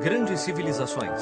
Grandes civilizações.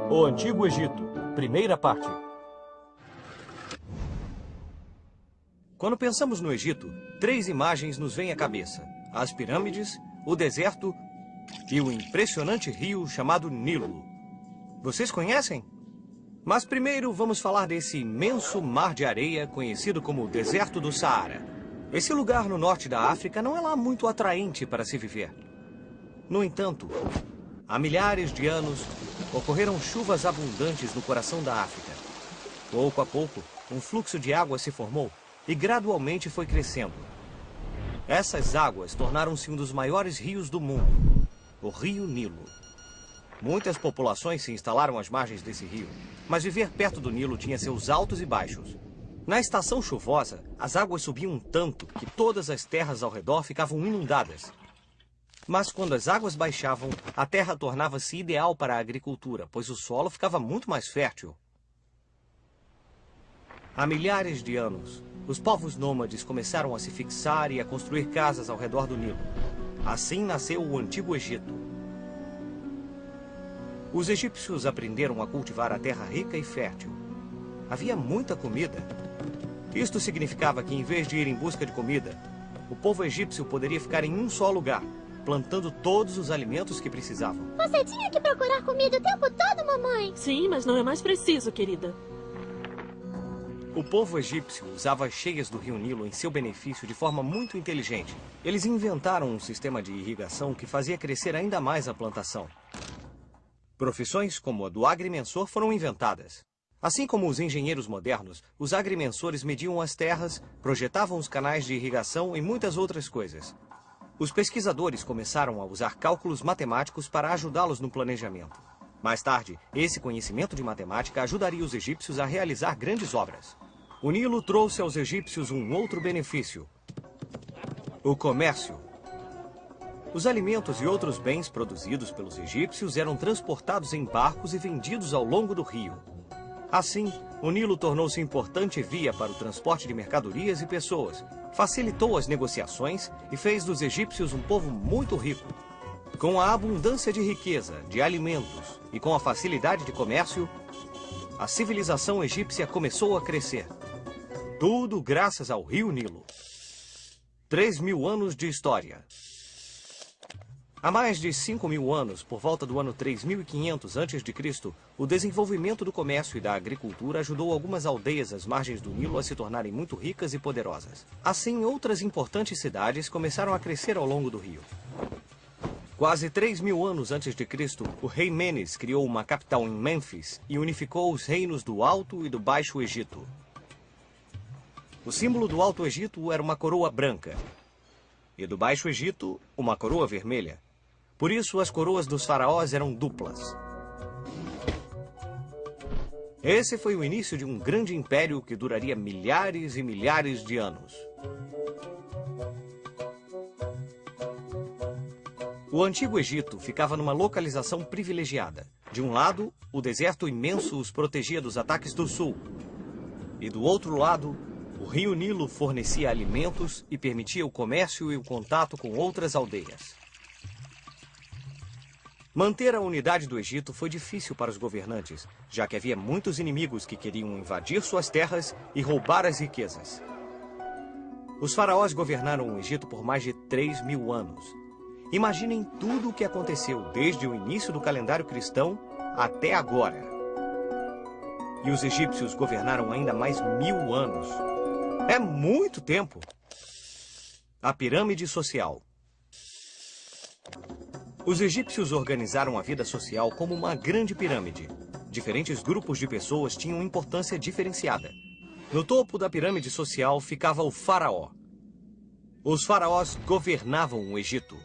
O Antigo Egito, primeira parte. Quando pensamos no Egito, 3 imagens nos vêm à cabeça: as pirâmides, o deserto e o impressionante rio chamado Nilo. Vocês conhecem? Mas primeiro vamos falar desse imenso mar de areia conhecido como o Deserto do Saara. Esse lugar no norte da África não é lá muito atraente para se viver. No entanto, há milhares de anos, ocorreram chuvas abundantes no coração da África. Pouco a pouco, um fluxo de água se formou e gradualmente foi crescendo. Essas águas tornaram-se um dos maiores rios do mundo, o Rio Nilo. Muitas populações se instalaram às margens desse rio, mas viver perto do Nilo tinha seus altos e baixos. Na estação chuvosa, as águas subiam tanto que todas as terras ao redor ficavam inundadas. Mas quando as águas baixavam, a terra tornava-se ideal para a agricultura, pois o solo ficava muito mais fértil. Há milhares de anos, os povos nômades começaram a se fixar e a construir casas ao redor do Nilo. Assim nasceu o Antigo Egito. Os egípcios aprenderam a cultivar a terra rica e fértil. Havia muita comida. Isto significava que, em vez de ir em busca de comida, o povo egípcio poderia ficar em um só lugar, plantando todos os alimentos que precisavam. Você tinha que procurar comida o tempo todo, mamãe. Sim, mas não é mais preciso, querida. O povo egípcio usava as cheias do rio Nilo em seu benefício de forma muito inteligente. Eles inventaram um sistema de irrigação que fazia crescer ainda mais a plantação. Profissões como a do agrimensor foram inventadas. Assim como os engenheiros modernos, os agrimensores mediam as terras, projetavam os canais de irrigação e muitas outras coisas. Os pesquisadores começaram a usar cálculos matemáticos para ajudá-los no planejamento. Mais tarde, esse conhecimento de matemática ajudaria os egípcios a realizar grandes obras. O Nilo trouxe aos egípcios um outro benefício: o comércio. Os alimentos e outros bens produzidos pelos egípcios eram transportados em barcos e vendidos ao longo do rio. Assim, o Nilo tornou-se importante via para o transporte de mercadorias e pessoas, facilitou as negociações e fez dos egípcios um povo muito rico. Com a abundância de riqueza, de alimentos e com a facilidade de comércio, a civilização egípcia começou a crescer. Tudo graças ao Rio Nilo. 3.000 anos de história. Há mais de 5.000 anos, por volta do ano 3.500 a.C., o desenvolvimento do comércio e da agricultura ajudou algumas aldeias às margens do Nilo a se tornarem muito ricas e poderosas. Assim, outras importantes cidades começaram a crescer ao longo do rio. Quase 3.000 anos antes de Cristo, o rei Menes criou uma capital em Mênfis e unificou os reinos do Alto e do Baixo Egito. O símbolo do Alto Egito era uma coroa branca e do Baixo Egito, uma coroa vermelha. Por isso, as coroas dos faraós eram duplas. Esse foi o início de um grande império que duraria milhares e milhares de anos. O Antigo Egito ficava numa localização privilegiada. De um lado, o deserto imenso os protegia dos ataques do sul. E do outro lado, o rio Nilo fornecia alimentos e permitia o comércio e o contato com outras aldeias. Manter a unidade do Egito foi difícil para os governantes, já que havia muitos inimigos que queriam invadir suas terras e roubar as riquezas. Os faraós governaram o Egito por mais de 3.000 anos. Imaginem tudo o que aconteceu desde o início do calendário cristão até agora. E os egípcios governaram ainda mais 1.000 anos. É muito tempo! A pirâmide social. Os egípcios organizaram a vida social como uma grande pirâmide. Diferentes grupos de pessoas tinham importância diferenciada. No topo da pirâmide social ficava o faraó. Os faraós governavam o Egito.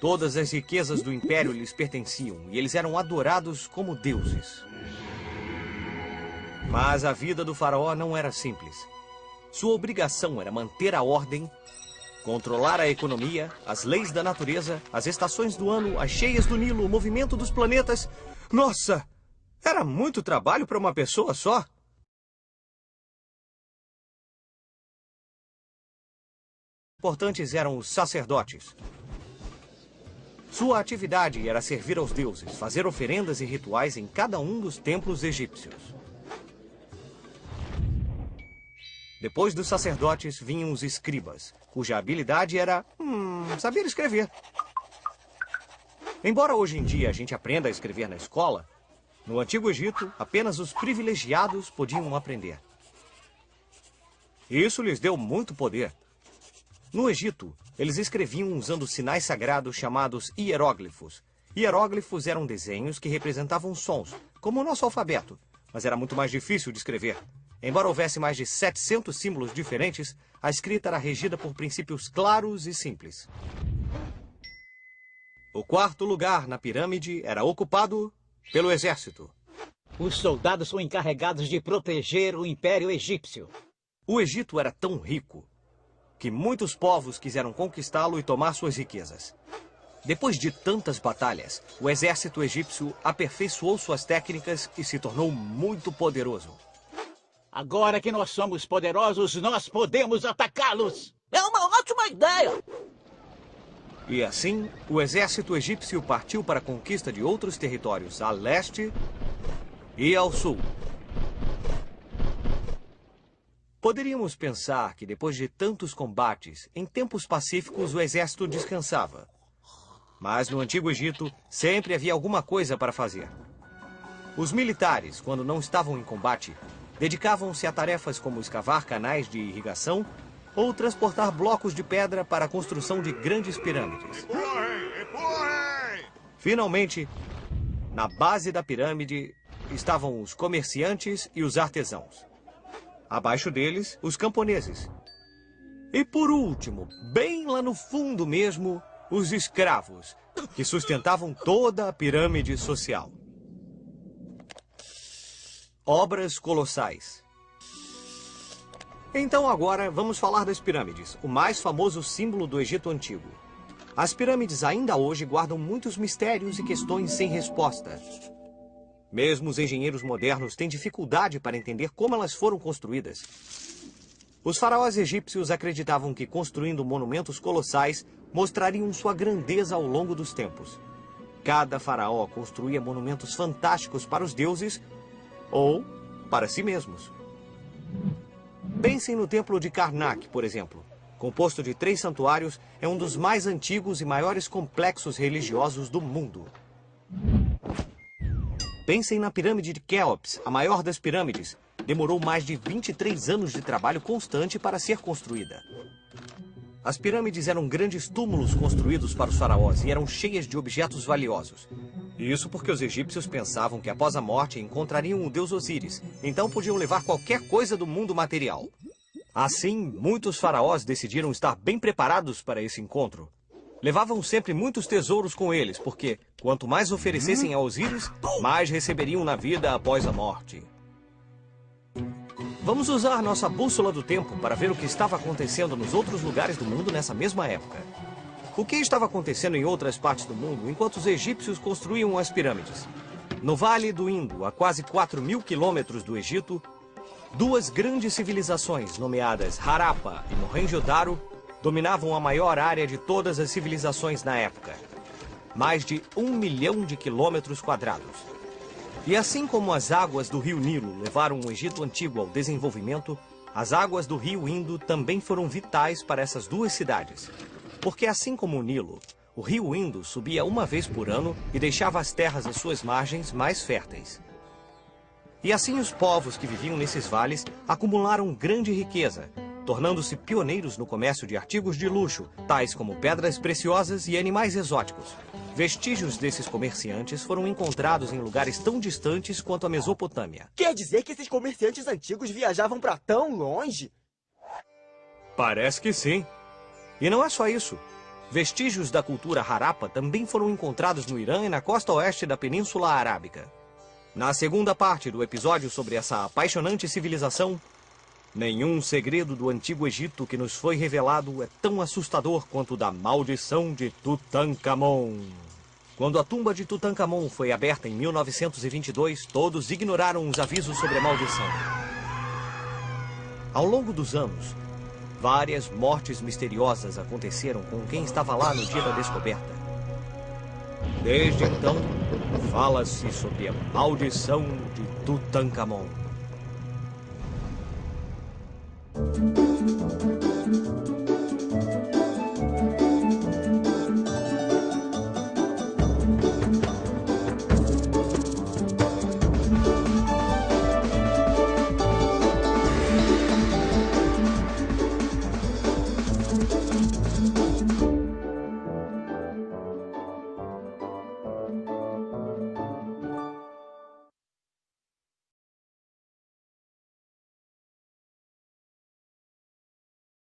Todas as riquezas do império lhes pertenciam e eles eram adorados como deuses. Mas a vida do faraó não era simples. Sua obrigação era manter a ordem, controlar a economia, as leis da natureza, as estações do ano, as cheias do Nilo, o movimento dos planetas. Nossa! Era muito trabalho para uma pessoa só. Importantes eram os sacerdotes. Sua atividade era servir aos deuses, fazer oferendas e rituais em cada um dos templos egípcios. Depois dos sacerdotes vinham os escribas, cuja habilidade era saber escrever. Embora hoje em dia a gente aprenda a escrever na escola, no Antigo Egito apenas os privilegiados podiam aprender. Isso lhes deu muito poder. No Egito, eles escreviam usando sinais sagrados chamados hieróglifos. Hieróglifos eram desenhos que representavam sons, como o nosso alfabeto, mas era muito mais difícil de escrever. Embora houvesse mais de 700 símbolos diferentes, a escrita era regida por princípios claros e simples. O quarto lugar na pirâmide era ocupado pelo exército. Os soldados são encarregados de proteger o Império Egípcio. O Egito era tão rico que muitos povos quiseram conquistá-lo e tomar suas riquezas. Depois de tantas batalhas, o exército egípcio aperfeiçoou suas técnicas e se tornou muito poderoso. Agora que nós somos poderosos, nós podemos atacá-los! É uma ótima ideia! E assim, o exército egípcio partiu para a conquista de outros territórios a leste e ao sul. Poderíamos pensar que depois de tantos combates, em tempos pacíficos o exército descansava. Mas no Antigo Egito, sempre havia alguma coisa para fazer. Os militares, quando não estavam em combate, dedicavam-se a tarefas como escavar canais de irrigação ou transportar blocos de pedra para a construção de grandes pirâmides. Finalmente, na base da pirâmide estavam os comerciantes e os artesãos. Abaixo deles, os camponeses. E por último, bem lá no fundo mesmo, os escravos, que sustentavam toda a pirâmide social. Obras colossais. Então agora vamos falar das pirâmides, o mais famoso símbolo do Egito Antigo. As pirâmides ainda hoje guardam muitos mistérios e questões sem resposta. Mesmo os engenheiros modernos têm dificuldade para entender como elas foram construídas. Os faraós egípcios acreditavam que construindo monumentos colossais mostrariam sua grandeza ao longo dos tempos. Cada faraó construía monumentos fantásticos para os deuses ou para si mesmos. Pensem no Templo de Karnak, por exemplo. Composto de 3 santuários, é um dos mais antigos e maiores complexos religiosos do mundo. Pensem na pirâmide de Quéops, a maior das pirâmides. Demorou mais de 23 anos de trabalho constante para ser construída. As pirâmides eram grandes túmulos construídos para os faraós e eram cheias de objetos valiosos. Isso porque os egípcios pensavam que após a morte encontrariam o deus Osíris, então podiam levar qualquer coisa do mundo material. Assim, muitos faraós decidiram estar bem preparados para esse encontro. Levavam sempre muitos tesouros com eles, porque quanto mais oferecessem a Osíris, mais receberiam na vida após a morte. Vamos usar nossa bússola do tempo para ver o que estava acontecendo nos outros lugares do mundo nessa mesma época. O que estava acontecendo em outras partes do mundo enquanto os egípcios construíam as pirâmides? No Vale do Indo, a quase 4.000 quilômetros do Egito, 2 grandes civilizações, nomeadas Harappa e Mohenjo-Daro, dominavam a maior área de todas as civilizações na época. Mais de 1 milhão de quilômetros quadrados. E assim como as águas do rio Nilo levaram o Egito Antigo ao desenvolvimento, as águas do rio Indo também foram vitais para essas 2 cidades. Porque assim como o Nilo, o rio Indo subia uma vez por ano e deixava as terras às suas margens mais férteis. E assim os povos que viviam nesses vales acumularam grande riqueza, tornando-se pioneiros no comércio de artigos de luxo, tais como pedras preciosas e animais exóticos. Vestígios desses comerciantes foram encontrados em lugares tão distantes quanto a Mesopotâmia. Quer dizer que esses comerciantes antigos viajavam para tão longe? Parece que sim. E não é só isso. Vestígios da cultura Harappa também foram encontrados no Irã e na costa oeste da Península Arábica. Na segunda parte do episódio sobre essa apaixonante civilização, nenhum segredo do Antigo Egito que nos foi revelado é tão assustador quanto o da maldição de Tutankhamon. Quando a tumba de Tutankhamon foi aberta em 1922, todos ignoraram os avisos sobre a maldição. Ao longo dos anos, várias mortes misteriosas aconteceram com quem estava lá no dia da descoberta. Desde então, fala-se sobre a maldição de Tutankhamon.